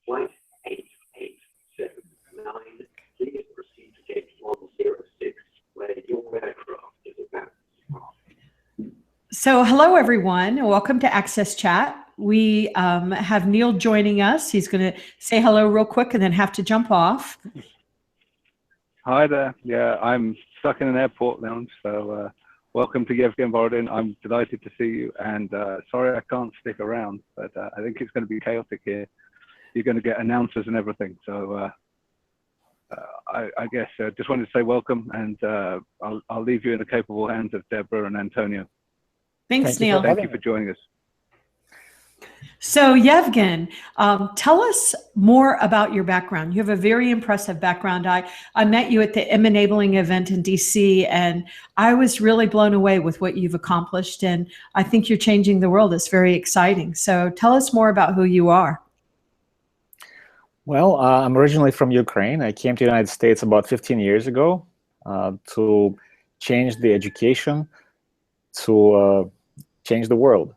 Flight 8879, please proceed to gate 106, where your aircraft is about to depart. So hello, everyone. Welcome to AXSchat. We have Neil joining us. He's going to say hello real quick and then have to jump off. Hi there. Yeah, I'm stuck in an airport lounge, so welcome to Yevgen Borodin. I'm delighted to see you, and sorry I can't stick around, but I think it's going to be chaotic here. You're going to get announcers and everything, so I guess just wanted to say welcome, and I'll leave you in the capable hands of Deborah and Antonio. Thanks, Neil. Thank you for joining us. So Yevgen, tell us more about your background. You have a very impressive background. I met you at the M-Enabling event in DC, and I was really blown away with what you've accomplished, and I think you're changing the world. It's very exciting. So tell us more about who you are. Well, I'm originally from Ukraine. I came to the United States about 15 years ago to change the education, to change the world.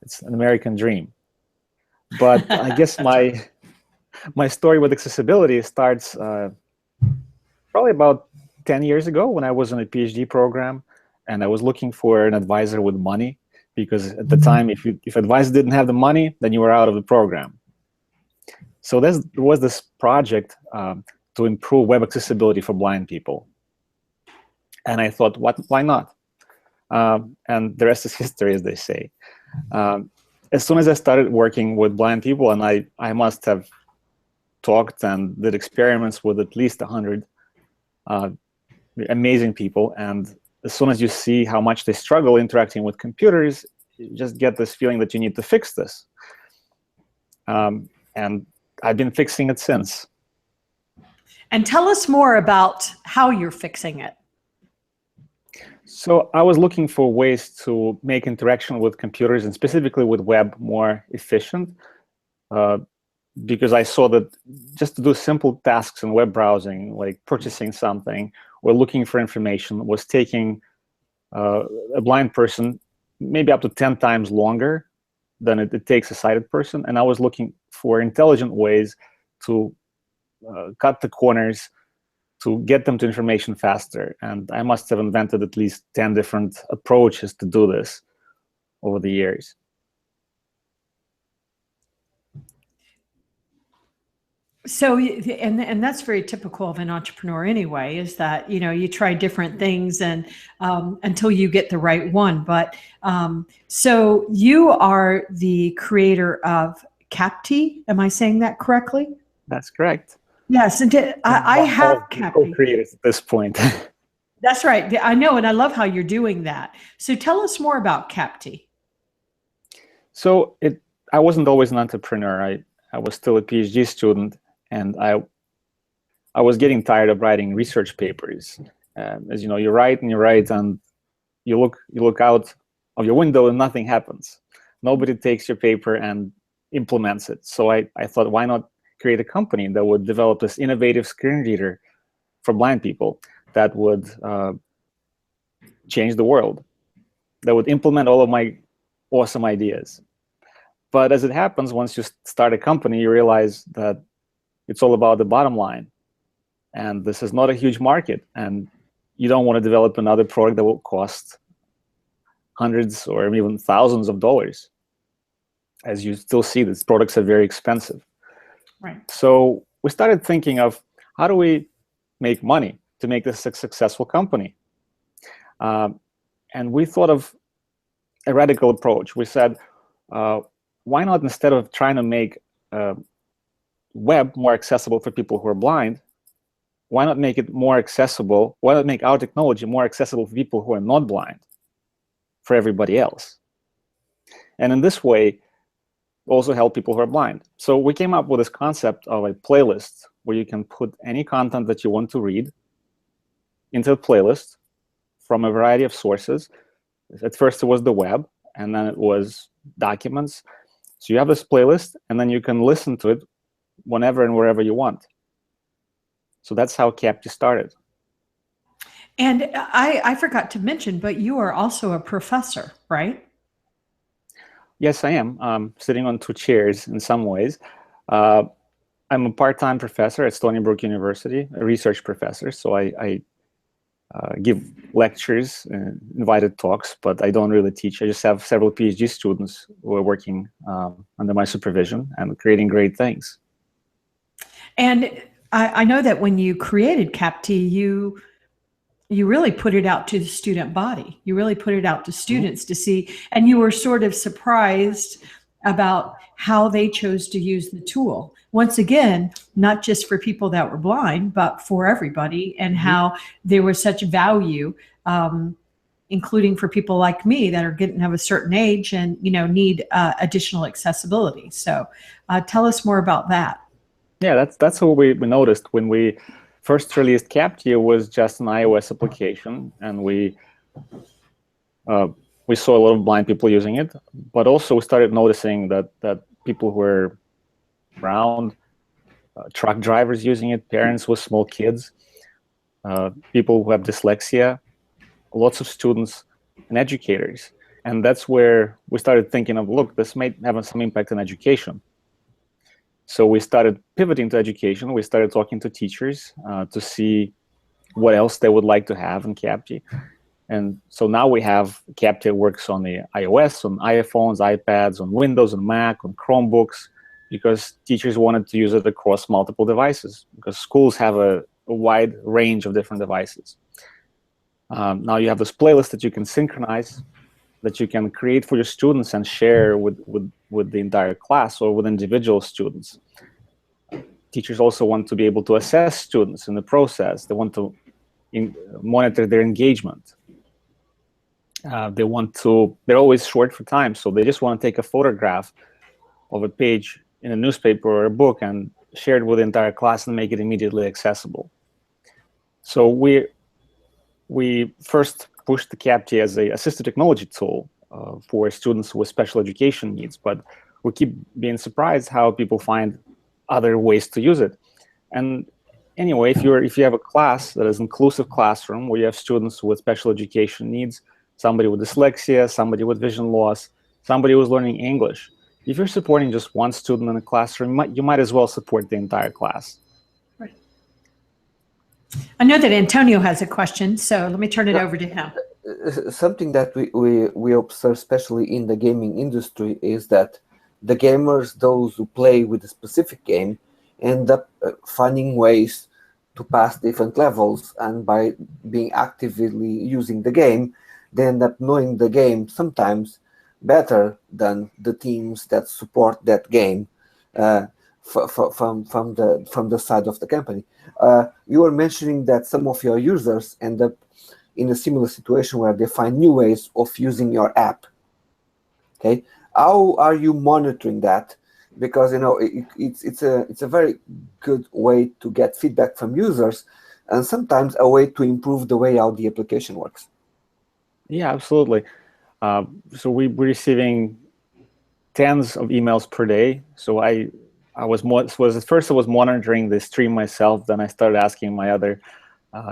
It's an American dream. But I guess my story with accessibility starts probably about 10 years ago when I was in a PhD program, and I was looking for an advisor with money, because at the time, if advisor didn't have the money, then you were out of the program. So there was this project to improve web accessibility for blind people. And I thought, why not? And the rest is history, as they say. As soon as I started working with blind people, and I must have talked and did experiments with at least 100 amazing people, and as soon as you see how much they struggle interacting with computers, you just get this feeling that you need to fix this. And I've been fixing it since. And tell us more about how you're fixing it. So I was looking for ways to make interaction with computers, and specifically with web, more efficient, because I saw that just to do simple tasks in web browsing, like purchasing something or looking for information, was taking a blind person maybe up to 10 times longer than it takes a sighted person. And I was looking for intelligent ways to cut the corners, to get them to information faster. And I must have invented at least 10 different approaches to do this over the years. So, and that's very typical of an entrepreneur anyway, is that, you try different things and until you get the right one. But so you are the creator of CAPTI. Am I saying that correctly? That's correct. Yes, and I have co-created at this point. That's right. I know, and I love how you're doing that. So tell us more about CAPTI. So I wasn't always an entrepreneur. I was still a PhD student, and I was getting tired of writing research papers. As you know, you write and you write, and you look out of your window and nothing happens. Nobody takes your paper and implements it. So I thought, why not create a company that would develop this innovative screen reader for blind people that would change the world, that would implement all of my awesome ideas. But as it happens, once you start a company, you realize that it's all about the bottom line. And this is not a huge market. And you don't want to develop another product that will cost hundreds or even thousands of dollars. As you still see, these products are very expensive. Right. So we started thinking of, how do we make money to make this a successful company? And we thought of a radical approach. We said, why not, instead of trying to make web more accessible for people who are blind, why not make it more accessible? Why not make our technology more accessible for people who are not blind, for everybody else? And in this way, also help people who are blind. So we came up with this concept of a playlist where you can put any content that you want to read into a playlist from a variety of sources. At first it was the web, and then it was documents. So you have this playlist, and then you can listen to it whenever and wherever you want. So that's how CAPTI started. And I forgot to mention, but you are also a professor, right? Yes, I am. Sitting on two chairs in some ways. I'm a part-time professor at Stony Brook University, a research professor. So I give lectures, invited talks, but I don't really teach. I just have several PhD students who are working under my supervision and creating great things. And I know that when you created CAPT, you really put it out to the student body. You really put it out to students to see, and you were sort of surprised about how they chose to use the tool. Once again, not just for people that were blind, but for everybody, and how there was such value, including for people like me that are getting of a certain age and need additional accessibility. So tell us more about that. Yeah, that's what we noticed when we first released CAPT. It was just an iOS application, and we saw a lot of blind people using it, but also we started noticing that people who were around, truck drivers using it, parents with small kids, people who have dyslexia, lots of students, and educators. And that's where we started thinking of, look, this may have some impact on education. So we started pivoting to education. We started talking to teachers to see what else they would like to have in CAPT. And so now we have CAPT that works on the iOS, on iPhones, iPads, on Windows, on Mac, on Chromebooks, because teachers wanted to use it across multiple devices, because schools have a wide range of different devices. Now you have this playlist that you can synchronize, that you can create for your students and share with the entire class or with individual students. Teachers also want to be able to assess students in the process. They want to monitor their engagement. They're always short for time, so they just want to take a photograph of a page in a newspaper or a book and share it with the entire class and make it immediately accessible. So we first pushed the CAPT as an assistive technology tool for students with special education needs, but we keep being surprised how people find other ways to use it. And anyway, if you have a class that is an inclusive classroom where you have students with special education needs, somebody with dyslexia, somebody with vision loss, somebody who's learning English, if you're supporting just one student in a classroom, you might as well support the entire class. Right. I know that Antonio has a question, so let me turn it over to him. Something that we observe, especially in the gaming industry, is that the gamers, those who play with a specific game, end up finding ways to pass different levels, and by being actively using the game, they end up knowing the game sometimes better than the teams that support that game from the side of the company. You were mentioning that some of your users end up in a similar situation where they find new ways of using your app. Okay, how are you monitoring that? Because it's a very good way to get feedback from users, and sometimes a way to improve the way how the application works. Yeah, absolutely. So we're receiving tens of emails per day. So at first I was monitoring the stream myself. Then I started asking my other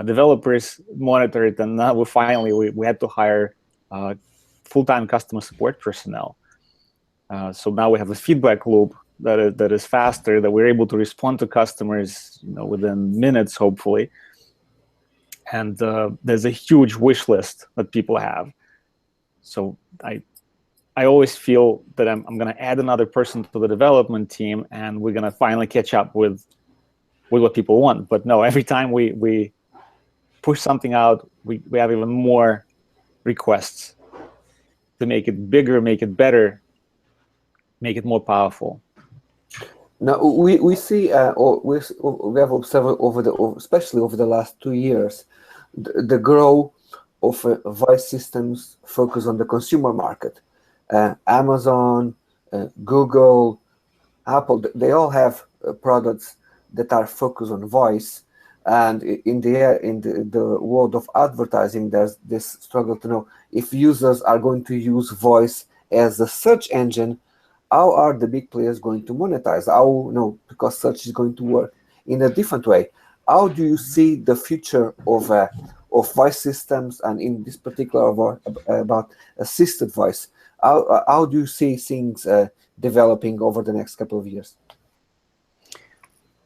developers monitor it, and now we had to hire full-time customer support personnel. So now we have a feedback loop that is faster, that we're able to respond to customers within minutes, hopefully. And there's a huge wish list that people have. So I always feel that I'm going to add another person to the development team, and we're going to finally catch up with what people want. But no, every time we push something out, we have even more requests to make it bigger, make it better, make it more powerful. Now we see, we have observed especially over the last 2 years, the growth of voice systems focused on the consumer market. Amazon, Google, Apple, they all have products that are focused on voice. And in the world of advertising, there's this struggle to know if users are going to use voice as a search engine, how are the big players going to monetize? Because search is going to work in a different way. How do you see the future of voice systems, and in this particular about assisted voice? How do you see things developing over the next couple of years?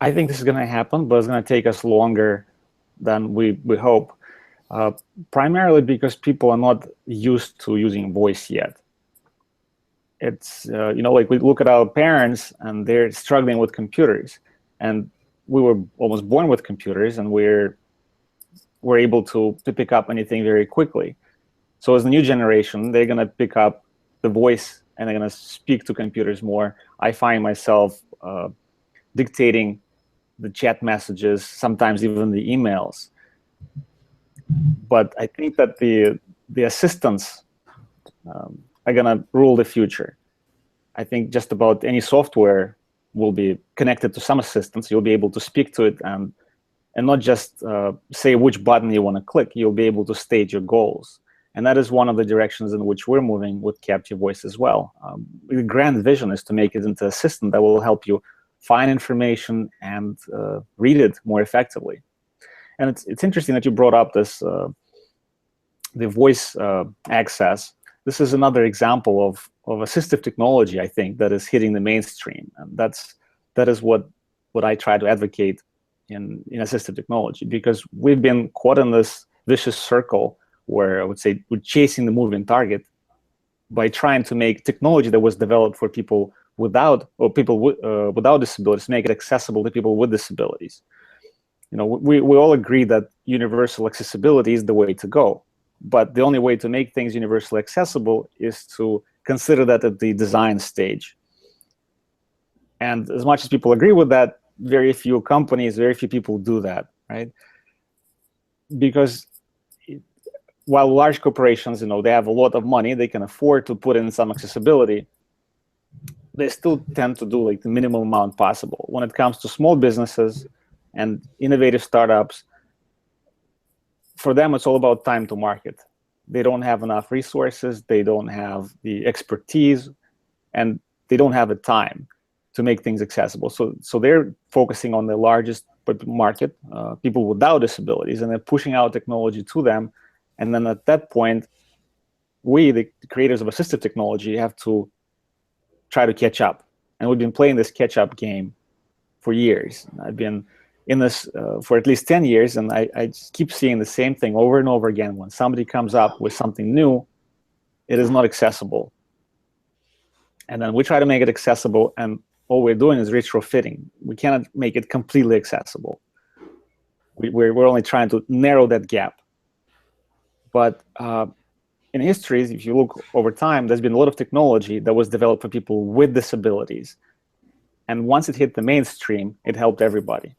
I think this is going to happen, but it's going to take us longer than we hope. Primarily because people are not used to using voice yet. It's, like we look at our parents and they're struggling with computers, and we were almost born with computers, and we're able to pick up anything very quickly. So as the new generation, they're going to pick up the voice and they're going to speak to computers more. I find myself dictating the chat messages, sometimes even the emails. But I think that the assistants are going to rule the future. I think just about any software will be connected to some assistants. You'll be able to speak to it and not just say which button you want to click. You'll be able to state your goals. And that is one of the directions in which we're moving with Capture Voice as well. The grand vision is to make it into an assistant that will help you find information and read it more effectively. And it's interesting that you brought up this the voice access. This is another example of assistive technology, I think, that is hitting the mainstream. And that is what I try to advocate in assistive technology, because we've been caught in this vicious circle where I would say we're chasing the moving target by trying to make technology that was developed for people without disabilities, make it accessible to people with disabilities. We all agree that universal accessibility is the way to go, but the only way to make things universally accessible is to consider that at the design stage. And as much as people agree with that, very few companies, very few people do that, right? Because while large corporations, they have a lot of money, they can afford to put in some accessibility, they still tend to do like the minimum amount possible. When it comes to small businesses and innovative startups, for them, it's all about time to market. They don't have enough resources, they don't have the expertise, and they don't have the time to make things accessible. So they're focusing on the largest market, people without disabilities, and they're pushing out technology to them. And then at that point, we, the creators of assistive technology, have to try to catch up. And we've been playing this catch-up game for years. I've been in this for at least 10 years, and I just keep seeing the same thing over and over again. When somebody comes up with something new, it is not accessible. And then we try to make it accessible, and all we're doing is retrofitting. We cannot make it completely accessible. We're only trying to narrow that gap. But in history, if you look over time, there's been a lot of technology that was developed for people with disabilities. And once it hit the mainstream, it helped everybody.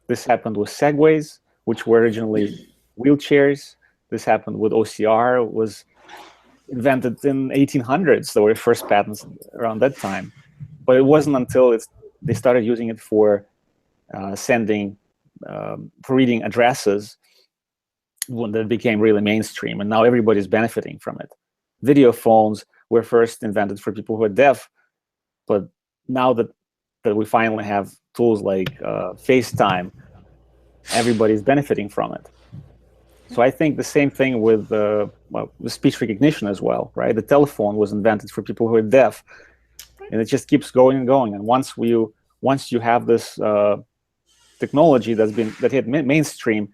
This happened with Segways, which were originally wheelchairs. This happened with OCR. It was invented in 1800s. There were first patents around that time. But it wasn't until they started using it for for reading addresses when that became really mainstream, and now everybody's benefiting from it. Video phones were first invented for people who are deaf, but now that we finally have tools like FaceTime, everybody's benefiting from it. So I think the same thing with speech recognition as well, right? The telephone was invented for people who are deaf, and it just keeps going and going. And once you have this technology that hit mainstream,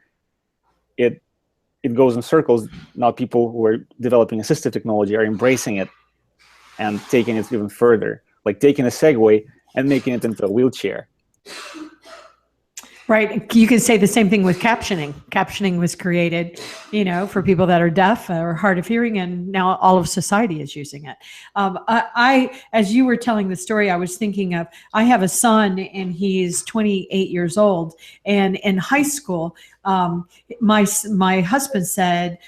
it goes in circles. Now people who are developing assistive technology are embracing it and taking it even further, like taking a Segway and making it into a wheelchair. Right. You can say the same thing with captioning. Captioning was created, for people that are deaf or hard of hearing, and now all of society is using it. As you were telling the story, I was thinking of, I have a son and he's 28 years old, and in high school, my husband said,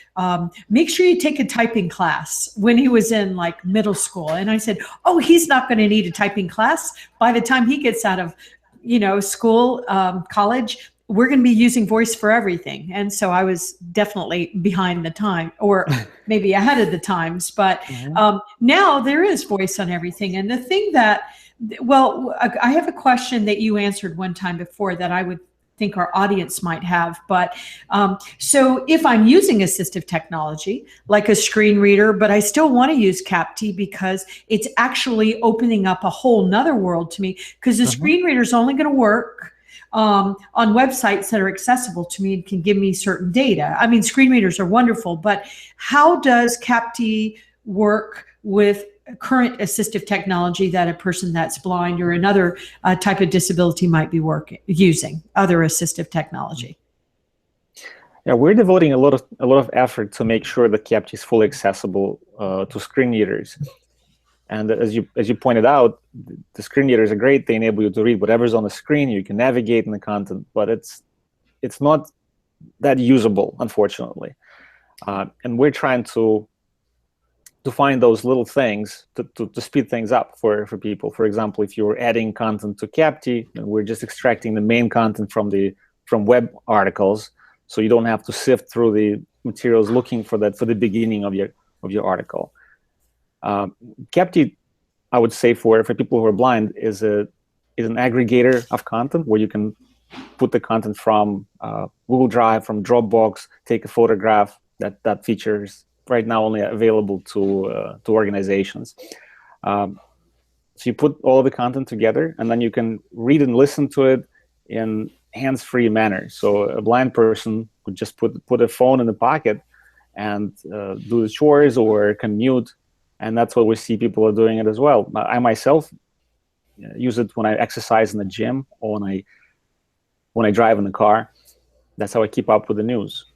make sure you take a typing class, when he was in like middle school. And I said, oh, he's not going to need a typing class. By the time he gets out of school, college, we're going to be using voice for everything. And so I was definitely behind the time, or maybe ahead of the times. But now there is voice on everything. And the thing that, I have a question that you answered one time before that I would think our audience might have. But so if I'm using assistive technology, like a screen reader, but I still want to use CAPT because it's actually opening up a whole nother world to me, because the screen reader is only going to work on websites that are accessible to me and can give me certain data. I mean, screen readers are wonderful, but how does CAPT work with current assistive technology that a person that's blind or another type of disability might be using, other assistive technology? Yeah, we're devoting a lot of effort to make sure that CAPT is fully accessible to screen readers. And as you pointed out, the screen readers are great. They enable you to read whatever's on the screen. You can navigate in the content, but it's not that usable, unfortunately. And we're trying to find those little things to speed things up for people. For example, if you're adding content to CAPT, and we're just extracting the main content from web articles, so you don't have to sift through the materials looking for the beginning of your article. CAPT, I would say, for people who are blind, is an aggregator of content where you can put the content from Google Drive, from Dropbox, take a photograph. That feature is right now only available to organizations. So you put all of the content together, and then you can read and listen to it in hands-free manner. So a blind person would just put a phone in the pocket and do the chores or commute. And that's what we see people are doing it as well. I myself use it when I exercise in the gym or when I drive in the car. That's how I keep up with the news.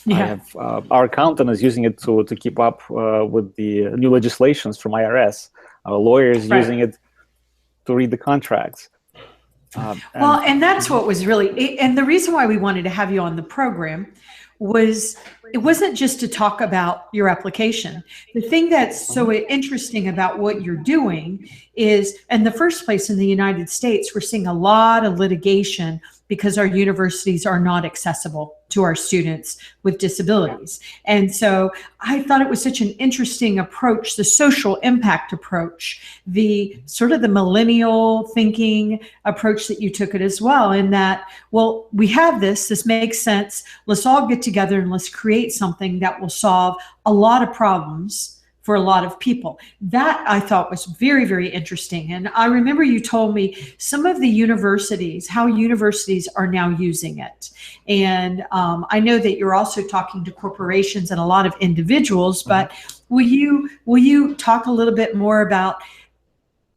Yeah. I have our accountant is using it to keep up with the new legislations from IRS. Our lawyer is using it to read the contracts. And that's what was really, and the reason why we wanted to have you on the program was, it wasn't just to talk about your application. The thing that's so interesting about what you're doing is, in the first place, in the United States, we're seeing a lot of litigation because our universities are not accessible to our students with disabilities. And so I thought it was such an interesting approach, the social impact approach, the sort of the millennial thinking approach that you took it as well, in that, well, we have this makes sense, let's all get together and let's create something that will solve a lot of problems for a lot of people. That I thought was very, very interesting. And I remember you told me some of the universities, how universities are now using it. And I know that you're also talking to corporations and a lot of individuals, but will you talk a little bit more about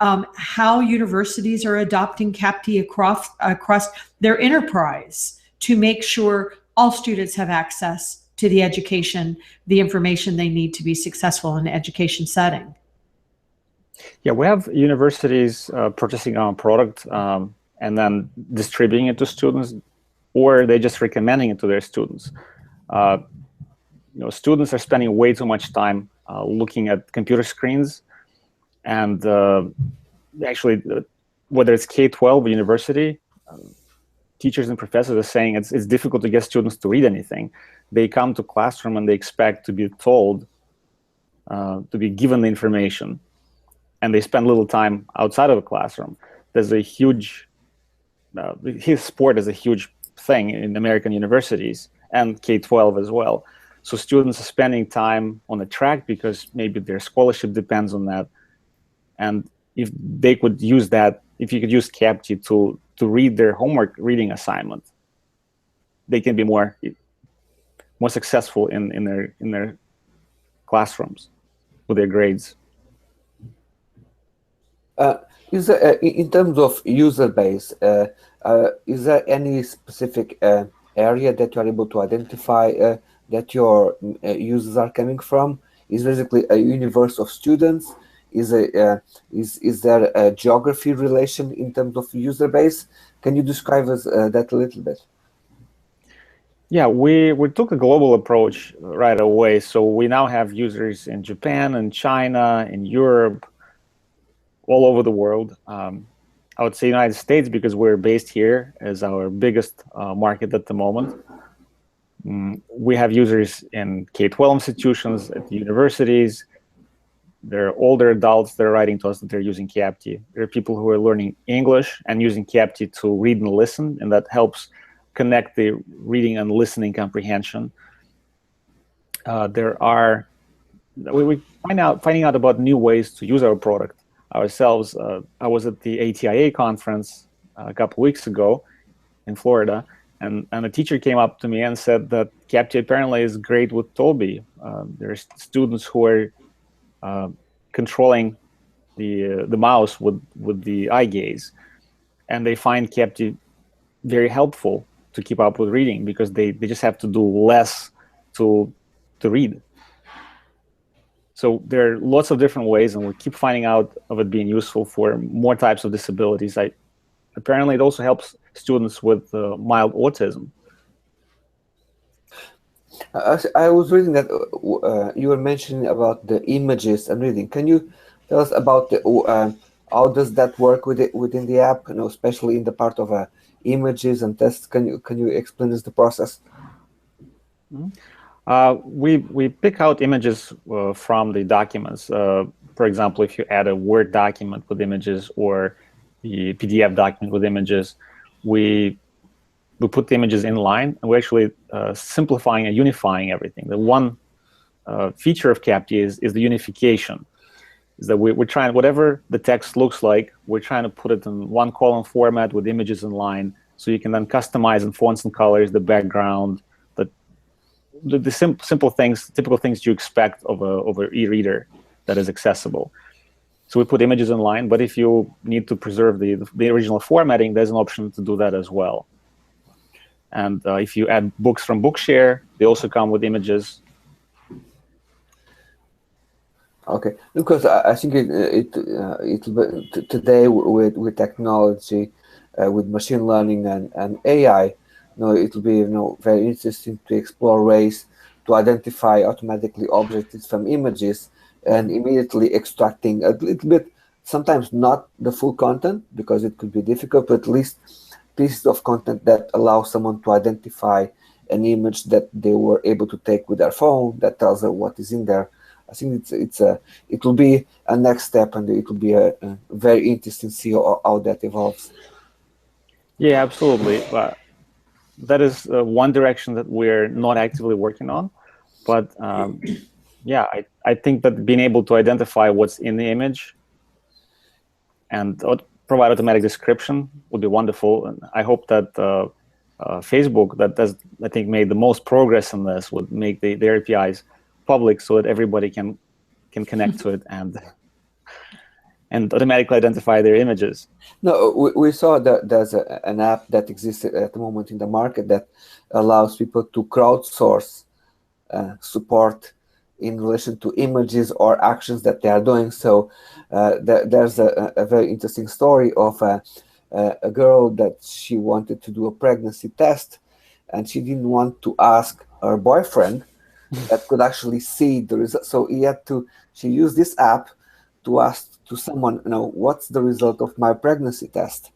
how universities are adopting CAPT across their enterprise to make sure all students have access to the education, the information they need to be successful in an education setting? Yeah, we have universities purchasing our product and then distributing it to students, or they're just recommending it to their students. Students are spending way too much time looking at computer screens, and actually, whether it's K-12 or university, teachers and professors are saying it's difficult to get students to read anything. They come to classroom and they expect to be told, to be given the information, and they spend little time outside of the classroom. There's a huge, his sport is a huge thing in American universities and K-12 as well. So students are spending time on the track because maybe their scholarship depends on that. And if they could use that, if you could use CAPT to read their homework reading assignment, they can be more successful in their classrooms with their grades. Is there, in terms of user base, is there any specific area that you are able to identify that your users are coming from? Is basically a universe of students? Is there a geography relation in terms of user base? Can you describe us that a little bit? Yeah, we took a global approach right away. So we now have users in Japan and China, in Europe, all over the world. I would say United States, because we're based here, is our biggest market at the moment. We have users in K-12 institutions, at the universities. There are older adults that are writing to us that they're using CAPT. There are people who are learning English and using CAPT to read and listen, and that helps connect the reading and listening comprehension. We finding out about new ways to use our product ourselves. I was at the ATIA conference a couple weeks ago in Florida, and a teacher came up to me and said that CAPTCHA apparently is great with Toby. There's students who are controlling the mouse with the eye gaze, and they find CAPTCHA very helpful to keep up with reading because they just have to do less to read. So there are lots of different ways, and we keep finding out of it being useful for more types of disabilities. Apparently, it also helps students with mild autism. I was reading that you were mentioning about the images and reading. Can you tell us about how does that work within the app? Especially in the part of images and tests. Can you explain us the process? Mm-hmm. We pick out images from the documents. For example, if you add a Word document with images or the PDF document with images, we put the images in line, and we're actually simplifying and unifying everything. The one feature of CAPTCHA is the unification. Is that we're trying, whatever the text looks like, we're trying to put it in one column format with images in line, so you can then customize in fonts and colors, the background, the simple things, typical things you expect of an e-reader that is accessible. So we put images in line, but if you need to preserve the original formatting, there's an option to do that as well. And if you add books from Bookshare, they also come with images. Okay, because I think today with technology, with machine learning and AI, it will be very interesting to explore ways to identify automatically objects from images and immediately extracting a little bit, sometimes not the full content because it could be difficult, but at least pieces of content that allow someone to identify an image that they were able to take with their phone that tells them what is in there. I think it will be a next step, and it will be a very interesting to see how that evolves. Yeah, absolutely. That is one direction that we're not actively working on, but yeah, I think that being able to identify what's in the image and provide automatic description would be wonderful. And I hope that Facebook, that does, I think, made the most progress in this, would make their APIs public so that everybody can connect to it and automatically identify their images. No, we saw that there's an app that exists at the moment in the market that allows people to crowdsource support in relation to images or actions that they are doing. So there's a very interesting story of a girl that she wanted to do a pregnancy test, and she didn't want to ask her boyfriend that could actually see the result. So she used this app to ask to someone, what's the result of my pregnancy test?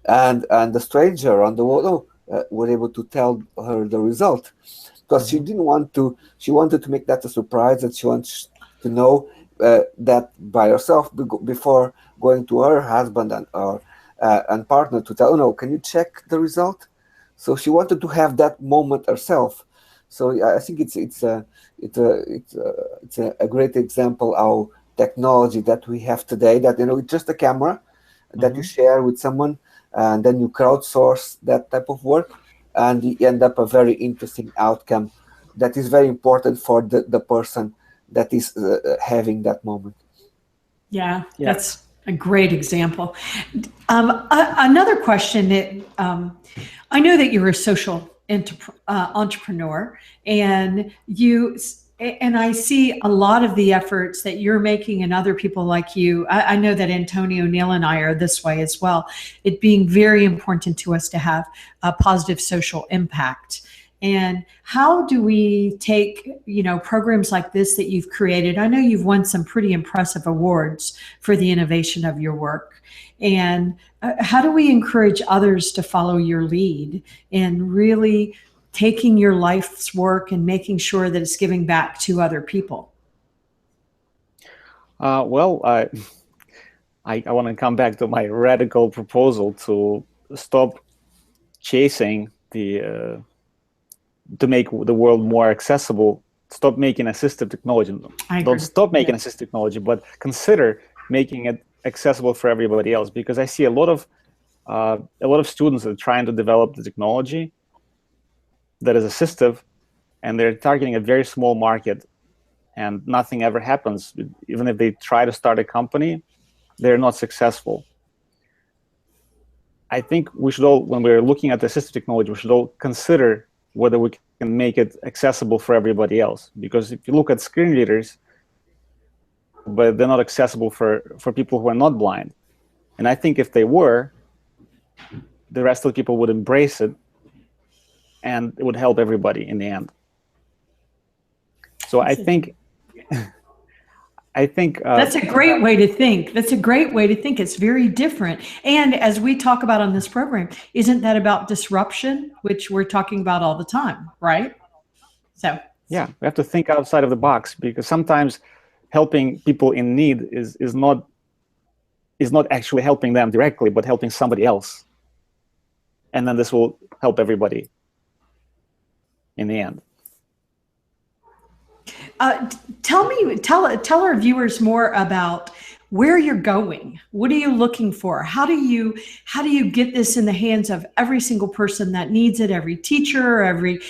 And the stranger on the wall were able to tell her the result, because she didn't want to. She wanted to make that a surprise, and she wants to know that by herself before going to her husband and partner to tell, can you check the result? So she wanted to have that moment herself. So I think it's a great example how technology that we have today, that it's just a camera that you share with someone, and then you crowdsource that type of work, and you end up a very interesting outcome that is very important for the person that is having that moment. Yeah, that's a great example. Another question that I know that you're a social entrepreneur, and I see a lot of the efforts that you're making and other people like you. I know that Antonio, Neil, and I are this way as well. It being very important to us to have a positive social impact. And how do we take, programs like this that you've created? I know you've won some pretty impressive awards for the innovation of your work. And how do we encourage others to follow your lead in really taking your life's work and making sure that it's giving back to other people? Well, I want to come back to my radical proposal to stop chasing to make the world more accessible. Stop making assistive technology. Don't stop making assistive technology, but consider making it accessible for everybody else. Because I see a lot of students that are trying to develop the technology that is assistive, and they're targeting a very small market, and nothing ever happens. Even if they try to start a company, they're not successful. I think we should all, when we're looking at assistive technology, we should all consider whether we can make it accessible for everybody else. Because if you look at screen readers, but they're not accessible for people who are not blind. And I think if they were, the rest of the people would embrace it, and it would help everybody in the end. So I think that's a great way to think. That's a great way to think. It's very different. And as we talk about on this program, isn't that about disruption, which we're talking about all the time, right? So yeah, we have to think outside of the box, because sometimes helping people in need is not actually helping them directly, but helping somebody else. And then this will help everybody in the end. Tell our viewers more about where you're going. What are you looking for? How do you get this in the hands of every single person that needs it? Every teacher, every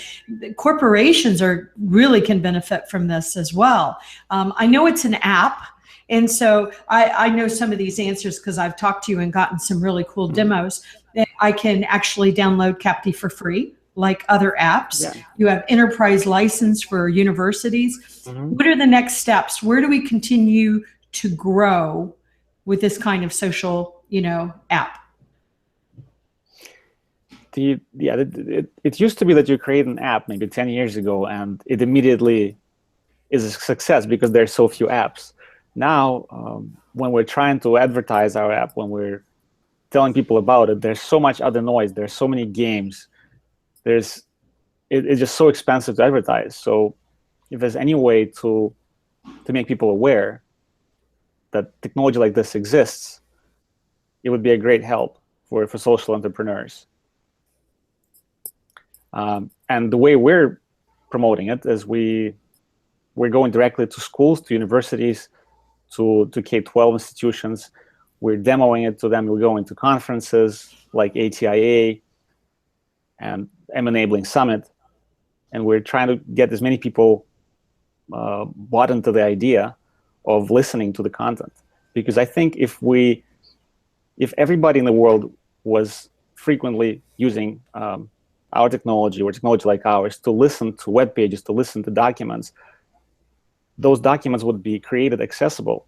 corporations really can benefit from this as well. I know it's an app. And so I know some of these answers because I've talked to you and gotten some really cool demos. I can actually download CAPTI for free, like other apps. Yeah. You have enterprise license for universities. What are the next steps? Where do we continue to grow with this kind of social, app? It used to be that you create an app maybe 10 years ago, and it immediately is a success because there's so few apps. Now, when we're trying to advertise our app, when we're telling people about it, there's so much other noise. There's so many games. It's just so expensive to advertise. So if there's any way to make people aware that technology like this exists, it would be a great help for social entrepreneurs. And the way we're promoting it is we're going directly to schools, to universities, to K-12 institutions. We're demoing it to them. We're going to conferences like ATIA and M-Enabling Summit, and we're trying to get as many people bought into the idea of listening to the content. Because I think if everybody in the world was frequently using our technology or technology like ours to listen to web pages, to listen to documents, those documents would be created accessible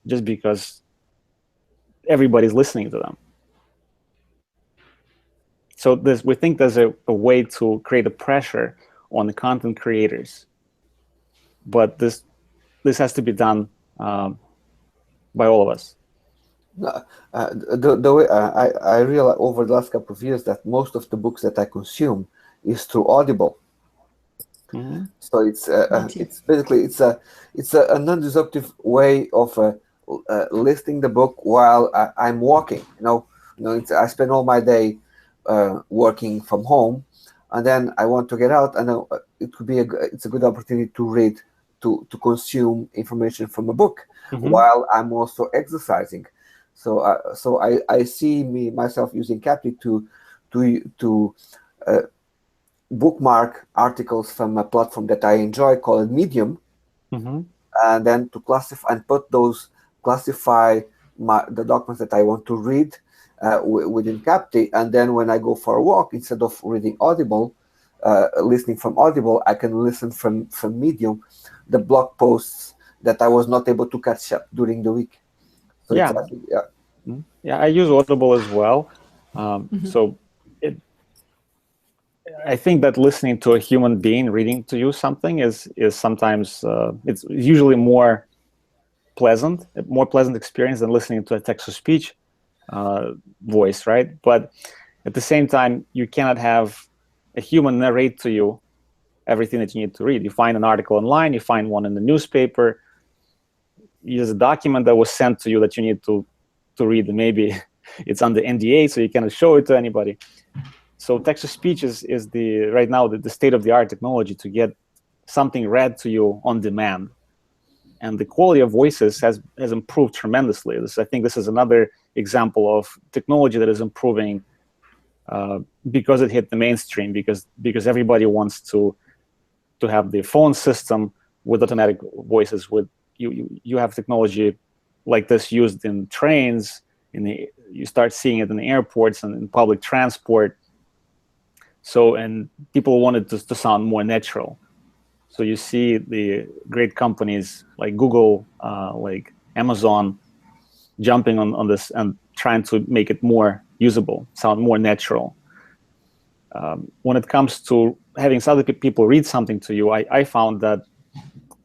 just because everybody's listening to them. So we think there's a way to create a pressure on the content creators, but this has to be done by all of us. The way I realized over the last couple of years that most of the books that I consume is through Audible. So it's basically a non-disruptive way of listening the book while I'm walking. I spend all my day working from home, and then I want to get out, and it could be it's a good opportunity to read, to consume information from a book while I'm also exercising. So I see myself using CAPTI to bookmark articles from a platform that I enjoy called Medium, and then to classify the documents that I want to read within CAPTI, and then when I go for a walk, instead of reading Audible, listening from Audible, I can listen from Medium, the blog posts that I was not able to catch up during the week. So I use Audible as well. So I think that listening to a human being reading to you something is sometimes it's usually a more pleasant experience than listening to a text-to-speech voice, right? But at the same time, you cannot have a human narrate to you everything that you need to read. You find an article online, you find one in the newspaper, there's a document that was sent to you that you need to read, and maybe it's under NDA, so you cannot show it to anybody. So text-to-speech is right now the state-of-the-art technology to get something read to you on demand. And the quality of voices has improved tremendously. I think this is another example of technology that is improving because it hit the mainstream, because everybody wants to have the phone system with automatic voices. With you have technology like this used in trains, you start seeing it in the airports and in public transport. So, and people want it to sound more natural. So you see the great companies like Google, like Amazon, jumping on this and trying to make it more usable, sound more natural. When it comes to having other people read something to you, I found that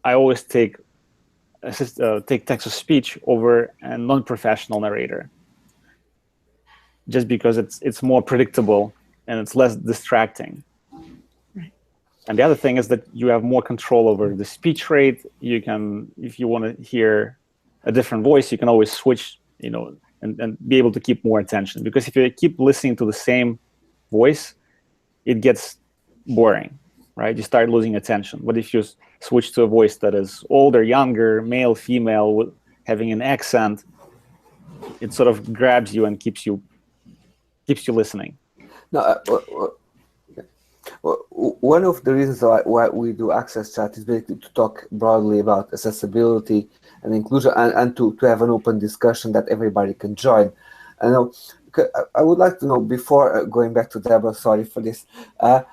I always take text-to-speech over a non-professional narrator, just because it's more predictable and it's less distracting. And the other thing is that you have more control over the speech rate. You can, if you want to hear a different voice, you can always switch, and be able to keep more attention. Because if you keep listening to the same voice, it gets boring, right? You start losing attention. But if you switch to a voice that is older, younger, male, female, having an accent, it sort of grabs you and keeps you listening. No, one of the reasons why we do AXSchat is basically to talk broadly about accessibility and inclusion, and to have an open discussion that everybody can join. I would like to know, before going back to Deborah, sorry for this, I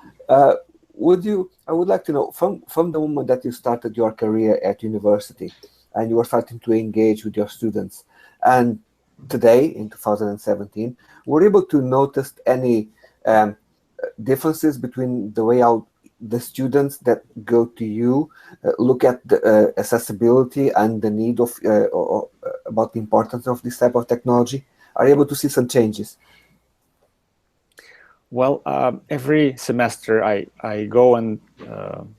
would like to know, from the moment that you started your career at university and you were starting to engage with your students, and today in 2017, were you able to notice any differences between the way how the students that go to you look at the accessibility and the need of or about the importance of this type of technology? Are you able to see some changes? Well, every semester I go and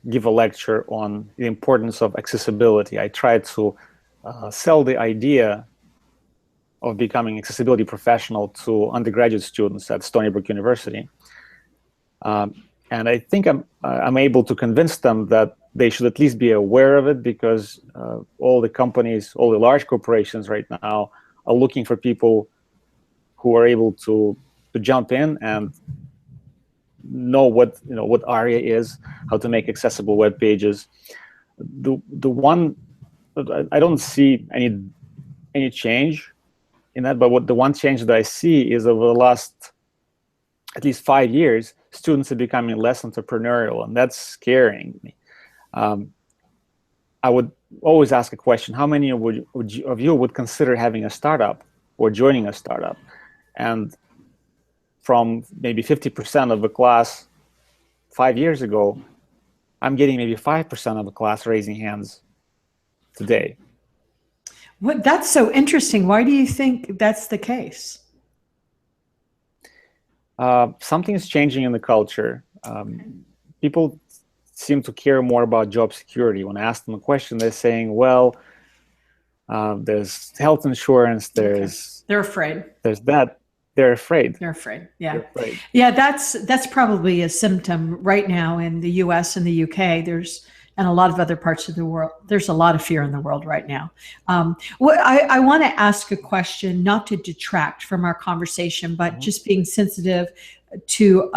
give a lecture on the importance of accessibility. I try to sell the idea of becoming accessibility professional to undergraduate students at Stony Brook University. And I think I'm able to convince them that they should at least be aware of it, because all the companies, all the large corporations right now are looking for people who are able to jump in and know what ARIA is, how to make accessible web pages. The one I don't see any change in that, but the one change that I see is over the last at least 5 years, students are becoming less entrepreneurial, and that's scaring me. I would always ask a question: how many of you would consider having a startup or joining a startup? And from maybe 50% of the class 5 years ago, I'm getting maybe 5% of the class raising hands today. That's so interesting. Why do you think that's the case? Something is changing in the culture. People seem to care more about job security. When I ask them a question, they're saying, well, there's health insurance, They're afraid. There's that. They're afraid. They're afraid. Yeah. They're afraid. Yeah, that's probably a symptom right now in the US and the UK. And a lot of other parts of the world. There's a lot of fear in the world right now. I want to ask a question, not to detract from our conversation, but just being sensitive to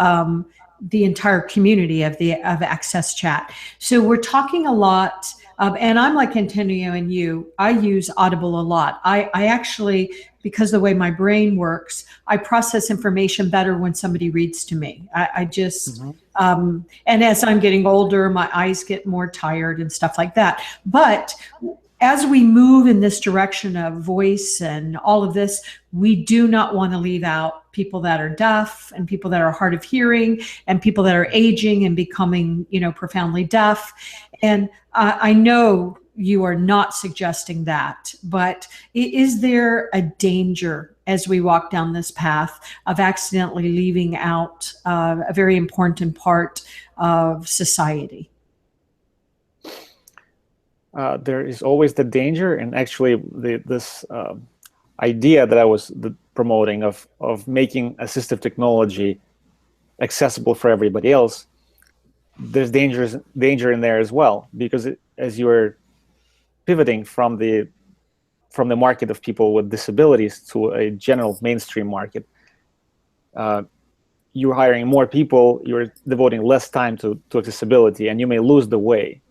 the entire community of AXSchat. So we're talking a lot, and I'm like Antonio and you, I use Audible a lot. I actually, because of the way my brain works, I process information better when somebody reads to me. I just, and as I'm getting older, my eyes get more tired and stuff like that. But as we move in this direction of voice and all of this, we do not want to leave out people that are deaf and people that are hard of hearing and people that are aging and becoming, profoundly deaf. And I know you are not suggesting that, but is there a danger as we walk down this path of accidentally leaving out a very important part of society? There is always the danger, and actually this idea that I was promoting of making assistive technology accessible for everybody else, there's danger in there as well, because as you're pivoting from the market of people with disabilities to a general mainstream market, you're hiring more people, you're devoting less time to accessibility, and you may lose the way.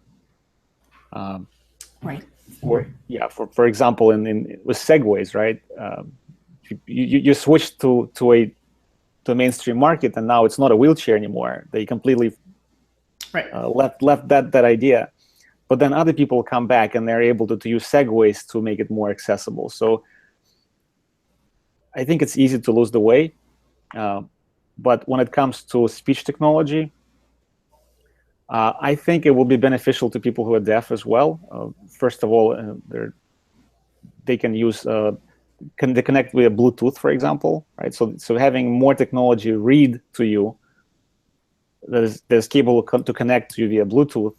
Right. For example, with segways, right? You switch to a mainstream market, and now it's not a wheelchair anymore. They completely left that idea. But then other people come back and they're able to use segways to make it more accessible. So I think it's easy to lose the way. But when it comes to speech technology, I think it will be beneficial to people who are deaf as well. First of all, they can they connect via Bluetooth, for example, right? So having more technology read to you that is capable to connect to you via Bluetooth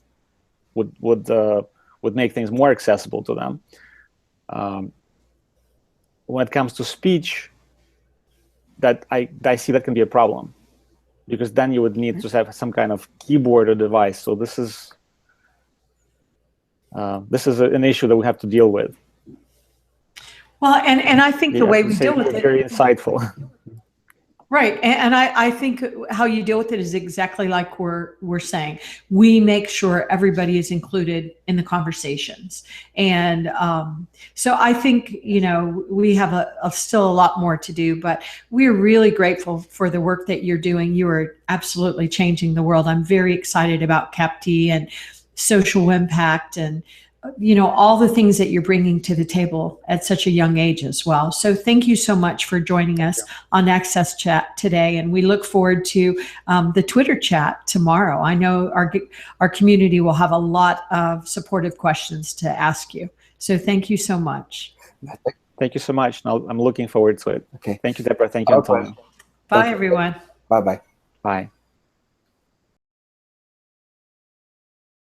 would make things more accessible to them. When it comes to speech, that I see that can be a problem, because then you would need to have some kind of keyboard or device. So this is an issue that we have to deal with. Well, and I think the way we deal with it, very insightful. Right, and I think how you deal with it is exactly like we're saying. We make sure everybody is included in the conversations, and so I think we have still a lot more to do, but we're really grateful for the work that you're doing. You are absolutely changing the world. I'm very excited about CAPT and social impact, and all the things that you're bringing to the table at such a young age as well. So thank you so much for joining us on AXSchat today. And we look forward to the Twitter chat tomorrow. I know our community will have a lot of supportive questions to ask you. So thank you so much. Thank you so much. I'm looking forward to it. Okay. Thank you, Deborah. Thank you, Antonio. Bye, everyone. Bye-bye. Bye.